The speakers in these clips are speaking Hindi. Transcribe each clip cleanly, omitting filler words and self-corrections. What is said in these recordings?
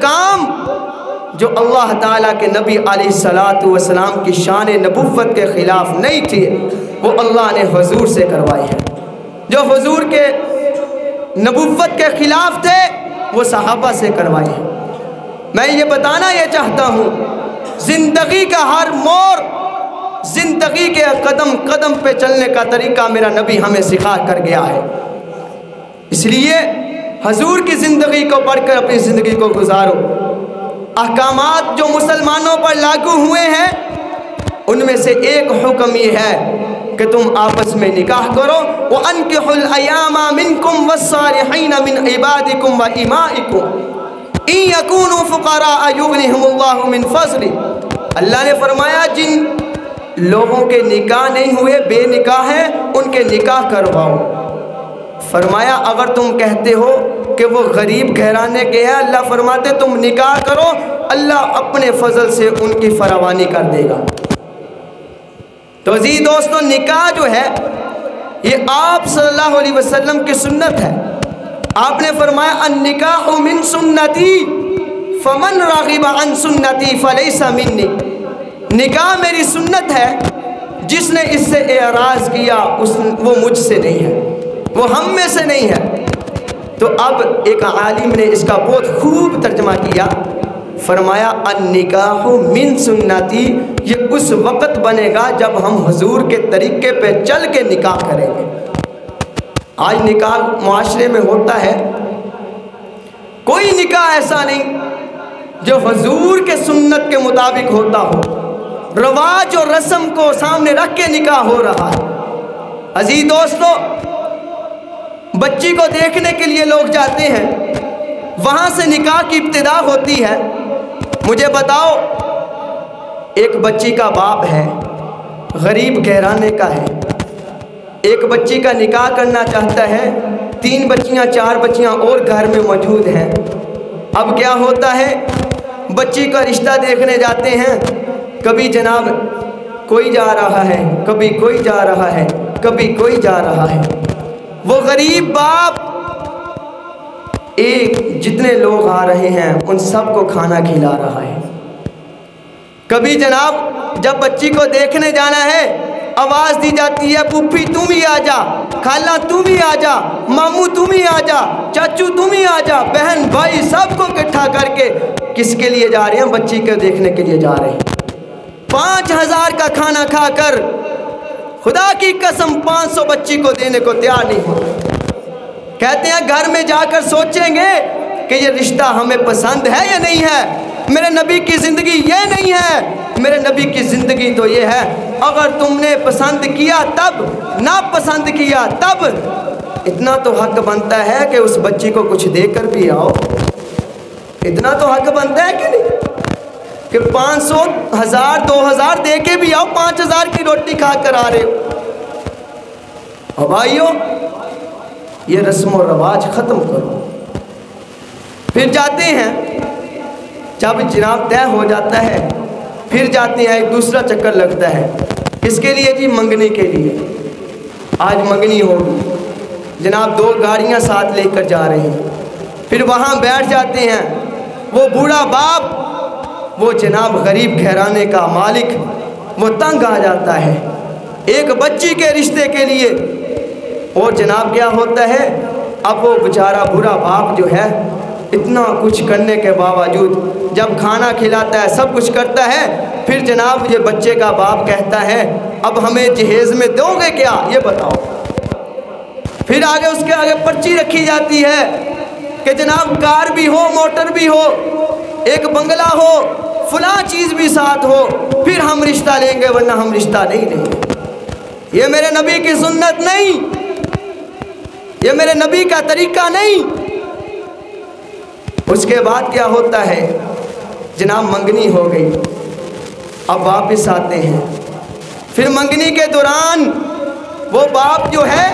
काम जो अल्लाह ताला के नबी अलैहिस्सलातु वस्सलाम की शान नबुव्वत के ख़िलाफ़ नहीं थी, वो अल्लाह ने हुज़ूर से करवाए हैं। जो हुज़ूर के नबुव्वत के ख़िलाफ़ थे वो सहाबा से करवाए हैं। मैं ये बताना ये चाहता हूँ, ज़िंदगी का हर मोड़, ज़िंदगी के कदम कदम पे चलने का तरीका मेरा नबी हमें सिखा कर गया है। इसलिए हुज़ूर की ज़िंदगी को पढ़कर अपनी ज़िंदगी को गुजारो। अहकामात जो मुसलमानों पर लागू हुए हैं उनमें से एक हुक्म ये है कि तुम आपस में निकाह करो। व अनकिहुल अय्यामा मिनकुम वस्सालिहीन मिन इबादिकुम व इमाइकुम इन यकूनु फुक़रा युग़निहुमुल्लाहु मिन फ़ज़्लि। अल्लाह ने फरमाया जिन लोगों के निकाह नहीं हुए, बेनिकाह हैं, उनके निकाह करवाओ। फरमाया अगर तुम कहते हो कि वो गरीब घराने के हैं, अल्लाह फरमाते तुम निकाह करो, अल्लाह अपने फजल से उनकी फरावानी कर देगा। तो अज़ीज़ दोस्तों, निकाह जो है ये आप सल्लल्लाहु अलैहि वसल्लम की सुन्नत है। आपने फरमाया अन्निकाहु मिन सुन्नती फमन रागिबा अन सुन्नती फलैसा मिन्नी। निकाह मेरी सुन्नत है, जिसने इससे एराज़ किया वो मुझसे नहीं है, वो हम में से नहीं है। तो अब एक आलिम ने इसका बहुत खूब तर्जमा किया, फरमाया अन्निकाहु मिन सुन्नती, ये उस वक़्त बनेगा जब हम हुज़ूर के तरीके पे चल के निकाह करेंगे। आज निकाह मुआशरे में होता है, कोई निकाह ऐसा नहीं जो हुज़ूर के सुन्नत के मुताबिक होता हो, रवाज और रस्म को सामने रख के निकाह हो रहा है। अजीज दोस्तों, बच्ची को देखने के लिए लोग जाते हैं, वहाँ से निकाह की इब्तिदा होती है। मुझे बताओ, एक बच्ची का बाप है, गरीब घराने का है, एक बच्ची का निकाह करना चाहता है, 3 बच्चियाँ 4 बच्चियाँ और घर में मौजूद हैं। अब क्या होता है, बच्ची का रिश्ता देखने जाते हैं, कभी जनाब कोई जा रहा है, कभी कोई जा रहा है, कभी कोई जा रहा है। वो गरीब बाप एक जितने लोग आ रहे हैं उन सबको खाना खिला रहा है। कभी जनाब जब बच्ची को देखने जाना है, आवाज़ दी जाती है, पुप्पी तुम ही आ जा, खाला तुम ही आ जा, मामू तुम ही आ जा, चाचू तुम ही आ जा, बहन भाई सबको इकट्ठा करके किसके लिए जा रहे हैं? बच्ची को देखने के लिए जा रहे हैं। 5000 का खाना खाकर खुदा की कसम 500 बच्ची को देने को तैयार नहीं होते। कहते हैं घर में जाकर सोचेंगे कि ये रिश्ता हमें पसंद है या नहीं है। मेरे नबी की ज़िंदगी ये नहीं है, मेरे नबी की ज़िंदगी तो ये है। अगर तुमने पसंद किया तब, ना पसंद किया तब, इतना तो हक बनता है कि उस बच्ची को कुछ देकर भी आओ। इतना तो हक बनता है कि नहीं कि 500, 1000, 2000 दे के भी आओ, 5000 की रोटी खा कर आ रहे हो। और भाइयों, ये रस्म और रवाज ख़त्म करो। फिर जाते हैं, जब जनाब तय हो जाता है, फिर जाते हैं, एक दूसरा चक्कर लगता है। किसके लिए जी? मंगनी के लिए। आज मंगनी होगी, जनाब 2 गाड़ियां साथ लेकर जा रही हैं। फिर वहाँ बैठ जाते हैं, वो बूढ़ा बाप, वो जनाब गरीब घराने का मालिक, वो तंग आ जाता है एक बच्ची के रिश्ते के लिए। और जनाब क्या होता है, अब वो बेचारा बुरा बाप जो है, इतना कुछ करने के बावजूद जब खाना खिलाता है, सब कुछ करता है, फिर जनाब ये बच्चे का बाप कहता है अब हमें जहेज़ में दोगे क्या, ये बताओ। फिर आगे उसके आगे पर्ची रखी जाती है कि जनाब कार भी हो, मोटर भी हो, एक बंगला हो, फलां चीज़ भी साथ हो, फिर हम रिश्ता लेंगे, वरना हम रिश्ता नहीं लेंगे। ये मेरे नबी की सुन्नत नहीं, ये मेरे नबी का तरीका नहीं। उसके बाद क्या होता है, जनाब मंगनी हो गई, अब वापस आते हैं। फिर मंगनी के दौरान वो बाप जो है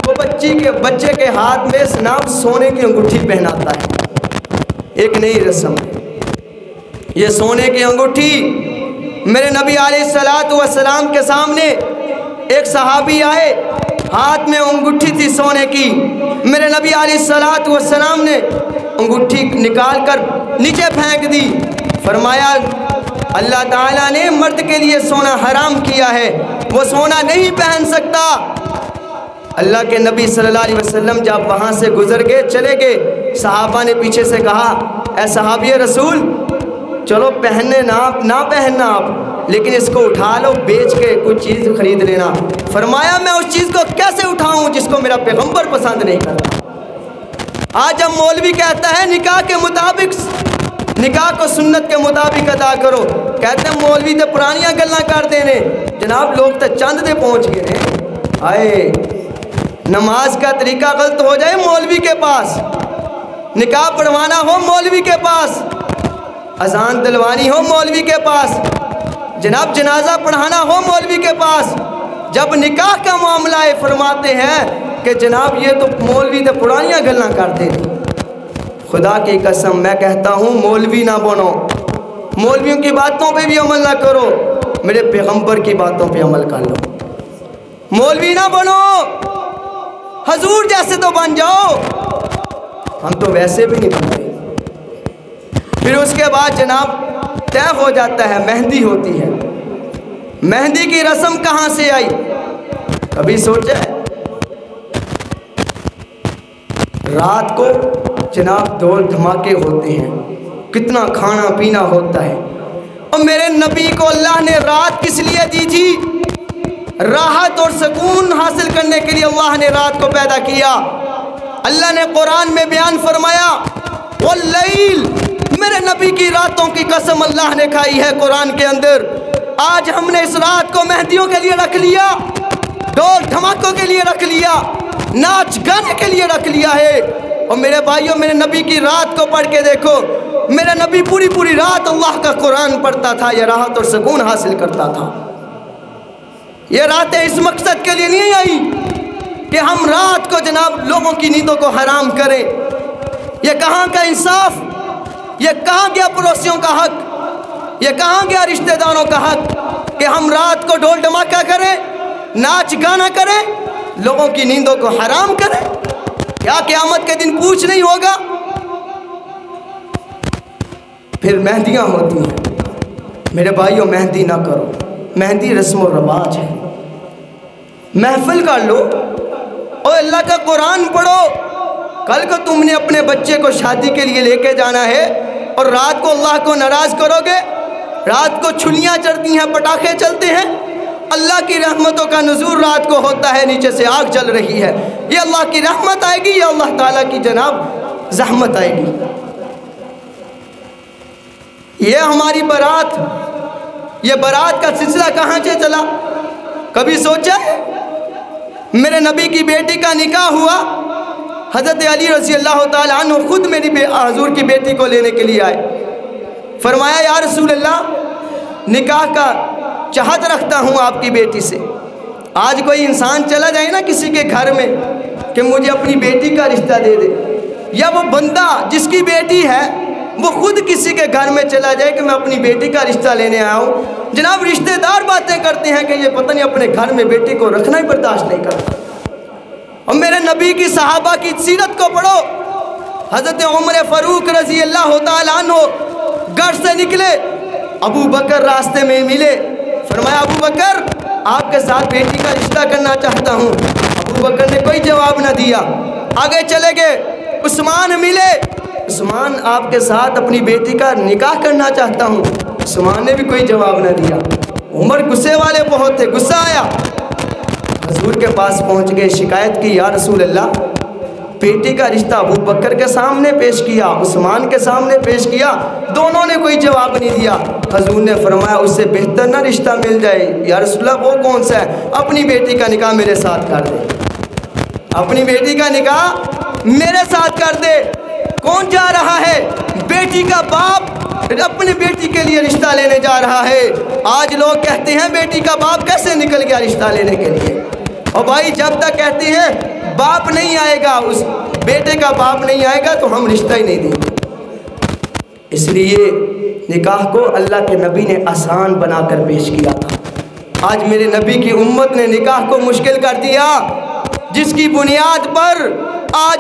वो बच्चे के हाथ में जनाब सोने की अंगूठी पहनाता है। एक नई रस्म है ये सोने की अंगूठी। मेरे नबी अलैहिस्सलातु वस्सलाम के सामने एक सहाबी आए, हाथ में अंगूठी थी सोने की। मेरे नबी अलैहिस्सलातु वस्सलाम ने अंगूठी निकाल कर नीचे फेंक दी। फरमाया अल्लाह ताला ने मर्द के लिए सोना हराम किया है, वो सोना नहीं पहन सकता। अल्लाह के नबी सल्लल्लाहु अलैहि वसल्लम जब वहाँ से गुजर गए, चले गए, सहाबा ने पीछे से कहा, ऐ सहाबी रसूल, चलो पहनने ना पहनना आप, लेकिन इसको उठा लो, बेच के कुछ चीज़ खरीद लेना। फरमाया मैं उस चीज़ को कैसे उठाऊं जिसको मेरा पैगंबर पसंद नहीं करता। आज जब मौलवी कहता है निकाह के मुताबिक, निकाह को सुन्नत के मुताबिक अदा करो, कहते हैं मौलवी तो पुरानियां गल्लां करते ने। जनाब लोग तो चंद दे पहुँच गए ने। आए नमाज का तरीका गलत हो जाए मौलवी के पास, निकाह पढ़वाना हो मौलवी के पास, अजान दिलवानी हो मौलवी के पास, जनाब जनाजा पढ़ाना हो मौलवी के पास, जब निकाह का मामला है फरमाते हैं कि जनाब ये तो मौलवी तो पुरानियां गल्लां करते थे। खुदा की कसम मैं कहता हूँ मौलवी ना बनो, मौलवियों की बातों पे भी अमल ना करो, मेरे पैगंबर की बातों पे अमल कर लो। मौलवी ना बनो, हजूर जैसे तो बन जाओ, हम तो वैसे भी नहीं बनते। फिर उसके बाद जनाब तय हो जाता है, मेहंदी होती है। मेहंदी की रस्म कहाँ से आई, कभी सोचा है? रात को जनाब ढोल धमाके होते हैं, कितना खाना पीना होता है। और मेरे नबी को अल्लाह ने रात किस लिए दी थी? राहत और सुकून हासिल करने के लिए अल्लाह ने रात को पैदा किया। अल्लाह ने कुरान में बयान फरमाया, वल्लैल, मेरे नबी की रातों की कसम अल्लाह ने खाई है कुरान के अंदर। आज हमने इस रात को मेहंदियों के लिए रख लिया, ढोल धमाकों के लिए रख लिया, नाच गाने के लिए रख लिया है। और मेरे भाइयों, मेरे नबी की रात को पढ़ के देखो, मेरा नबी पूरी पूरी रात अल्लाह का कुरान पढ़ता था, यह राहत और सुकून हासिल करता था। ये रातें इस मकसद के लिए नहीं आई कि हम रात को जनाब लोगों की नींदों को हराम करें। ये कहाँ का इंसाफ, ये कहाँ गया पड़ोसियों का हक, ये कहाँ गया रिश्तेदारों का हक कि हम रात को ढोल धमाका करें, नाच गाना करें, लोगों की नींदों को हराम करें? क्या क़यामत के दिन पूछ नहीं होगा? फिर मेहंदियाँ होती हैं। मेरे भाइयों, मेहंदी ना करो, मेहंदी रस्म और रवाज है। महफिल कर लो और अल्लाह का कुरान पढ़ो। कल को तुमने अपने बच्चे को शादी के लिए लेके जाना है और रात को अल्लाह को नाराज़ करोगे? रात को छुलियाँ चढ़ती हैं, पटाखे चलते हैं, अल्लाह की रहमतों का नुज़ूल रात को होता है, नीचे से आग जल रही है, ये अल्लाह की रहमत आएगी, ये अल्लाह ताला की जनाब ज़हमत आएगी। ये हमारी बारात, ये बारात का सिलसिला कहाँ से चला? कभी सोचा है? मेरे नबी की बेटी का निकाह हुआ, हज़रत अली रज़ी अल्लाह ताला अन्हु खुद मेरी हजूर की बेटी को लेने के लिए आए। फरमाया, या रसूल अल्लाह, निकाह का चाहत रखता हूँ आपकी बेटी से। आज कोई इंसान चला जाए ना किसी के घर में कि मुझे अपनी बेटी का रिश्ता दे दे, या वो बंदा जिसकी बेटी है वो खुद किसी के घर में चला जाए कि मैं अपनी बेटी का रिश्ता लेने आया हूँ, जनाब रिश्तेदार बातें करते हैं कि ये पता नहीं अपने घर में बेटी को रखना ही बर्दाश्त नहीं करता। और मेरे नबी की सहाबा की सीरत को पढ़ो। हज़रत उमर फ़ारूक रज़ी अल्लाह ताला अन्हु घर से निकले, अबू बकर रास्ते में मिले। फरमाया, अबू बकर, आपके साथ बेटी का रिश्ता करना चाहता हूँ। अबू बकर ने कोई जवाब न दिया, आगे चले गए। उस्मान मिले, उस्मान, आपके साथ अपनी बेटी का निकाह करना चाहता हूँ। उस्मान ने भी कोई जवाब न दिया। उमर गुस्से वाले बहुत थे, गुस्सा आया, हजूर के पास पहुँच गए, शिकायत की, या रसूल अल्लाह, बेटी का रिश्ता अबू बकर के सामने पेश किया, उस्मान के सामने पेश किया, दोनों ने कोई जवाब नहीं दिया। हजूर ने फरमाया, उससे बेहतर ना रिश्ता मिल जाए? या रसूल अल्लाह, वो कौन सा है? अपनी बेटी का निकाह मेरे साथ कर दे, अपनी बेटी का निकाह मेरे साथ कर दे। कौन जा रहा है? बेटी का बाप अपनी बेटी के लिए रिश्ता लेने जा रहा है। आज लोग कहते हैं बेटी का बाप कैसे निकल गया रिश्ता लेने के लिए। और भाई, जब तक कहते हैं बाप नहीं आएगा, उस बेटे का बाप नहीं आएगा, तो हम रिश्ता ही नहीं देंगे। इसलिए निकाह को अल्लाह के नबी ने आसान बनाकर पेश किया था। आज मेरे नबी की उम्मत ने निकाह को मुश्किल कर दिया, जिसकी बुनियाद पर आज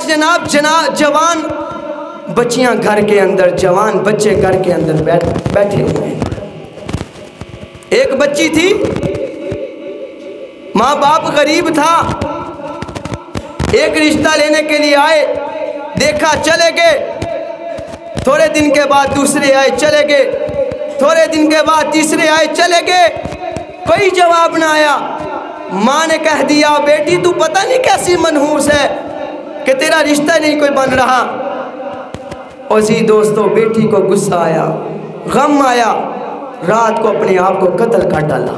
जवान बच्चियां घर के अंदर, जवान बच्चे घर के अंदर बैठे हुए हैं। एक बच्ची थी, माँ बाप गरीब था, एक रिश्ता लेने के लिए आए, देखा, चले गए। थोड़े दिन के बाद दूसरे आए, चले गए। थोड़े दिन के बाद तीसरे आए, चले गए। कोई जवाब ना आया। माँ ने कह दिया, बेटी तू पता नहीं कैसी मनहूस है कि तेरा रिश्ता नहीं कोई बन रहा। और जी दोस्तों, बेटी को गुस्सा आया, गम आया, रात को अपने आप को कत्ल कर डाला।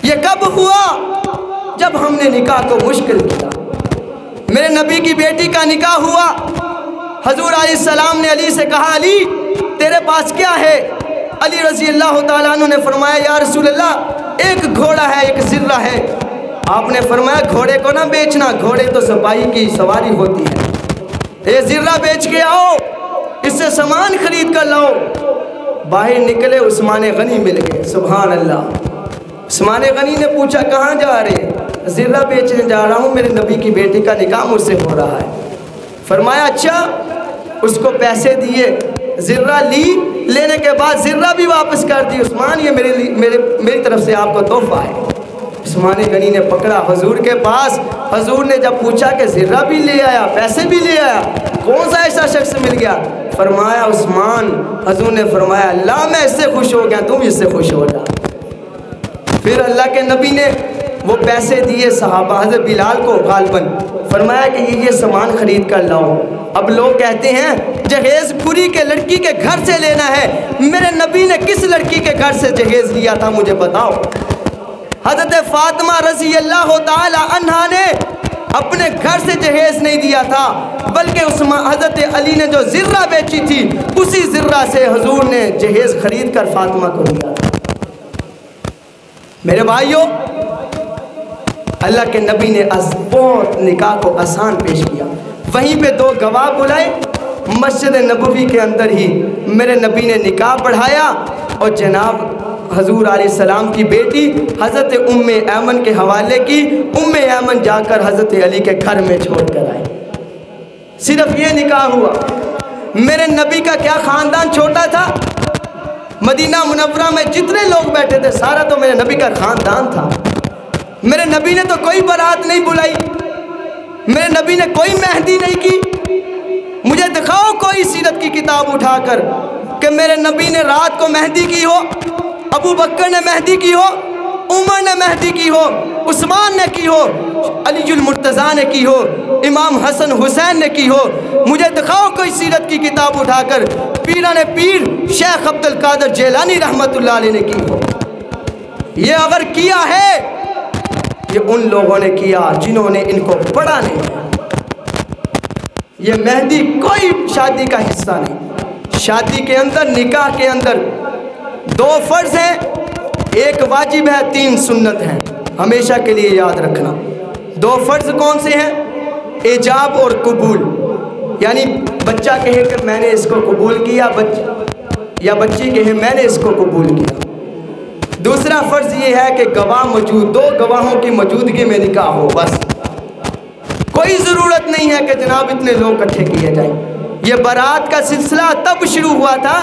ये कब हुआ? जब हमने निकाह को मुश्किल किया। मेरे नबी की बेटी का निकाह हुआ। हजूर अलैहिस्सलाम ने अली से कहा, अली तेरे पास क्या है? अली रज़ी अल्लाह ताला अन्हु ने फरमाया, या रसूल अल्लाह, एक घोड़ा है, एक ज़िर्रा है। आपने फरमाया, घोड़े को ना बेचना, घोड़े तो सिपाही की सवारी होती है। ये ज़िर्रा बेच के आओ, इससे सामान खरीद कर लाओ। बाहर निकले, उस्मान गनी मिल गए। सुभान अल्लाह। उस्मान गनी ने पूछा, कहाँ जा रहे? ज़िर्रा बेचने जा रहा हूँ, मेरे नबी की बेटी का निकाह मुझसे हो रहा है। फरमाया, अच्छा। उसको पैसे दिए, ज़िर्रा ली, लेने के बाद ज़िर्रा भी वापस कर दी। उस्मान, ये मेरी तरफ से आपको तोहफा है। उस्मान गनी ने पकड़ा हुजूर के पास। हुजूर ने जब पूछा कि ज़िर्रा भी ले आया, पैसे भी ले आया, कौन सा ऐसा शख्स मिल गया? फरमाया, उस्मान। हुजूर ने फरमाया, अल्लाह मैं इससे खुश हो गया, तुम इससे खुश हो जा। फिर अल्लाह के नबी ने वो पैसे दिए सहाबा हज़रत बिलाल को गालबन, फरमाया कि ये सामान खरीद कर लाओ। अब लोग कहते हैं जहेज़पुरी के लड़की के घर से लेना है। मेरे नबी ने किस लड़की के घर से जहेज़ लिया था, मुझे बताओ। हज़रत फ़ातिमा रज़ी अल्लाह ताला अन्हा ने अपने घर से जहेज़ नहीं दिया था, बल्कि हज़रत अली ने जो ज़िर्रा बेची थी, उसी ज़िर्रा से हुजूर ने जहेज़ खरीद कर फ़ातिमा को दिया था। मेरे भाइयों, अल्लाह के नबी ने बहुत निकाह को आसान पेश किया। वहीं पे दो गवाह बुलाए, मस्जिद नबवी के अंदर ही मेरे नबी ने निकाह पढ़ाया और जनाब हजूर अलैहिस्सलाम की बेटी हज़रत उम्मे ऐमन के हवाले की। उम्मे ऐमन जाकर हज़रत अली के घर में छोड़ कर आई। सिर्फ ये निकाह हुआ। मेरे नबी का क्या ख़ानदान छोटा था। मदीना मुनव्वरा में जितने लोग बैठे थे, सारा तो मेरे नबी का ख़ानदान था। मेरे नबी ने तो कोई बारात नहीं बुलाई, मेरे नबी ने कोई मेहंदी नहीं की। मुझे दिखाओ कोई सीरत की किताब उठाकर कि मेरे नबी ने रात को मेहंदी की हो, अबू बकर ने मेहंदी की हो, उमर ने मेहंदी की हो, उस्मान ने की हो, अलीजुल मुर्तज़ा ने की हो, इमाम हसन हुसैन ने की हो। मुझे दिखाओ कोई सीरत की किताब उठाकर पीराने पीर शेख अब्दुल कादिर जेलानी रहमतुल्लाह अलैह ने की हो। ये अगर किया है, ये उन लोगों ने किया जिन्होंने इनको पढ़ा नहीं। ये मेहंदी कोई शादी का हिस्सा नहीं। शादी के अंदर, निकाह के अंदर दो फ़र्ज़ हैं, एक वाजिब है, तीन सुन्नत हैं। हमेशा के लिए याद रखना। दो फ़र्ज़ कौन से हैं? इजाब और कबूल। यानी बच्चा कहे कि मैंने इसको कबूल किया, या बच्ची कहे मैंने इसको कबूल किया। दूसरा फ़र्ज़ ये है कि गवाह मौजूद, दो गवाहों की मौजूदगी में निकाह हो। बस कोई ज़रूरत नहीं है कि जनाब इतने लोग इकट्ठे किए जाएं। ये बारात का सिलसिला तब शुरू हुआ था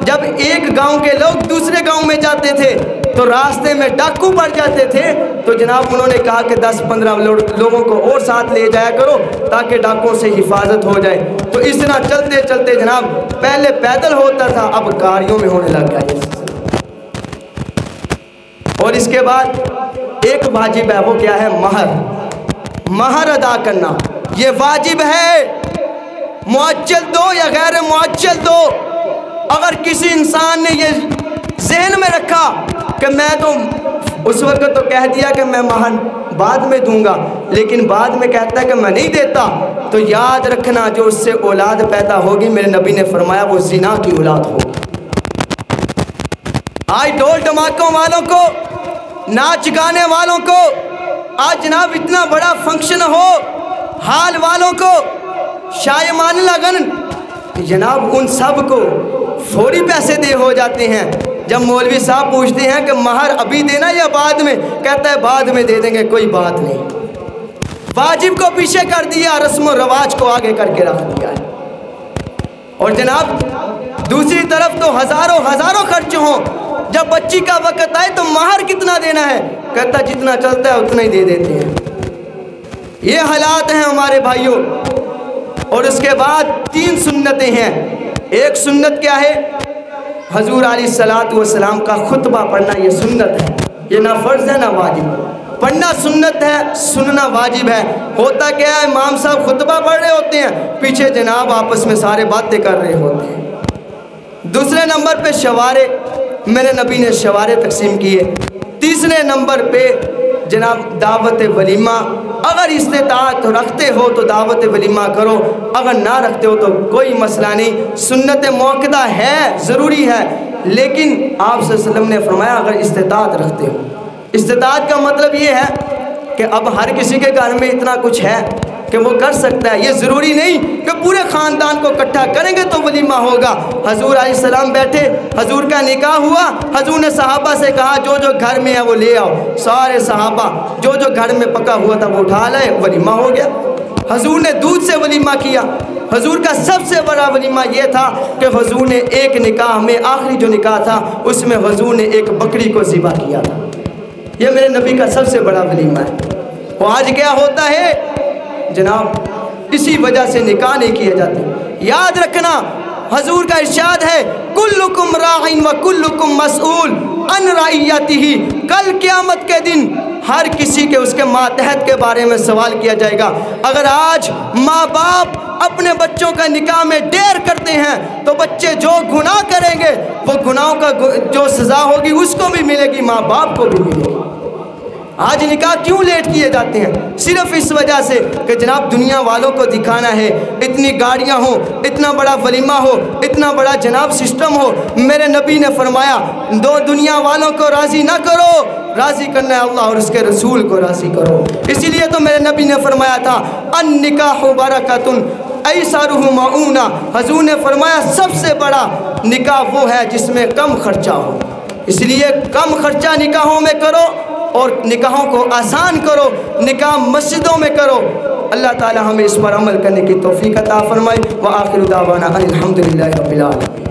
जब एक गांव के लोग दूसरे गांव में जाते थे तो रास्ते में डाकू पड़ जाते थे। तो जनाब उन्होंने कहा कि 10-15 लोगों को और साथ ले जाया करो ताकि डाकुओं से हिफाजत हो जाए। तो इस तरह चलते चलते जनाब पहले पैदल होता था, अब गाड़ियों में होने लग गया। और इसके बाद एक वाजिब है, वो क्या है? महर। महर अदा करना ये वाजिब है। मुअज्जल दो या गैर मुअज्जल दो। अगर किसी इंसान ने ये ज़हन में रखा कि मैं तो उस वक्त तो कह दिया कि मैं महर बाद में दूंगा, लेकिन बाद में कहता है कि मैं नहीं देता, तो याद रखना जो उससे औलाद पैदा होगी, मेरे नबी ने फरमाया वो ज़िना की औलाद होगी। आज ढोल धमाकों वालों को, नाच गाने वालों को, आज जनाब इतना बड़ा फंक्शन हो, हाल वालों को, शायमान लगन, जनाब उन सब को फौरी पैसे दे हो जाते हैं। जब मौलवी साहब पूछते हैं कि महर अभी देना या बाद में, कहता है बाद में दे देंगे, कोई बात नहीं। वाजिब को पीछे कर दिया, रस्म व रवाज को आगे करके रख दिया है। और जनाब दूसरी तरफ तो हज़ारों हज़ारों खर्च हों, जब बच्ची का वक़्त आए तो महर कितना देना है, कहता जितना चलता है उतना ही दे देते हैं। ये हालात हैं हमारे भाइयों। और उसके बाद 3 सुन्नतें हैं। एक सुन्नत क्या है, हजूर अलैहिस्सलातु वस्सलाम का खुतबा पढ़ना, ये सुन्नत है। ये ना फ़र्ज़ है ना वाजिब। पढ़ना सुन्नत है, सुनना वाजिब है। होता क्या है, इमाम साहब खुतबा पढ़ रहे होते हैं, पीछे जनाब आपस में सारे बातें कर रहे होते हैं। दूसरे नंबर पे शवारे, मेरे नबी ने शवारे तकसीम किए। तीसरे नंबर पे जनाब दावत वलीमा, अगर इस्तेताअत रखते हो तो दावत वलीमा करो, अगर ना रखते हो तो कोई मसला नहीं। सुन्नत मौक़दा है, ज़रूरी है, लेकिन आप सल्लल्लाहु अलैहि वसल्लम ने फरमाया अगर इस्तेताअत रखते हो। इस्तेताअत का मतलब ये है कि अब हर किसी के घर में इतना कुछ है कि वो कर सकता है। ये ज़रूरी नहीं कि पूरे ख़ानदान को इकट्ठा करेंगे तो वलीमा होगा। हजूर अलैहिस्सलाम बैठे, हजूर का निकाह हुआ, हजूर ने सहाबा से कहा जो जो घर में है वो ले आओ। सारे सहाबा जो जो घर में पका हुआ था वो उठा लाए, वलीमा हो गया। हजूर ने दूध से वलीमा किया। हजूर का सबसे बड़ा वलीमा ये था कि हजूर ने एक निकाह में, आखिरी जो निकाह था उसमें हजूर ने एक बकरी को ज़िबा किया था। ये मेरे नबी का सबसे बड़ा वलीमा है। वो आज क्या होता है जनाब, इसी वजह से निकाह नहीं किए जाते। याद रखना, हजूर का इरशाद है कुल्लुकुम राइन व कुल्लुकुम मसऊल अन रइयतिही। कल क़यामत के दिन हर किसी के उसके मातहत के बारे में सवाल किया जाएगा। अगर आज माँ बाप अपने बच्चों का निकाह में देर करते हैं तो बच्चे जो गुनाह करेंगे वो गुनाहों का जो सज़ा होगी उसको भी मिलेगी, माँ बाप को भी मिलेगी। आज निकाह क्यों लेट किए जाते हैं? सिर्फ इस वजह से कि जनाब दुनिया वालों को दिखाना है, इतनी गाड़ियाँ हो, इतना बड़ा वलीमा हो, इतना बड़ा जनाब सिस्टम हो। मेरे नबी ने फरमाया दो दुनिया वालों को राज़ी ना करो, राज़ी करना है अल्लाह और उसके रसूल को राज़ी करो। इसीलिए तो मेरे नबी ने फरमाया था अन निकाहु बरकतुन ऐसारुहु मऊना। हजूर ने फरमाया सबसे बड़ा निकाह वो है जिसमें कम खर्चा हो। इसलिए कम खर्चा निकाहों में करो और निकाहों को आसान करो, निकाह मस्जिदों में करो। अल्लाह ताला हमें इस पर अमल करने की तौफीक अता फरमाए। व आखिर दावाना अनिल हम्दुलिल्लाहि रब्बिल आलमीन।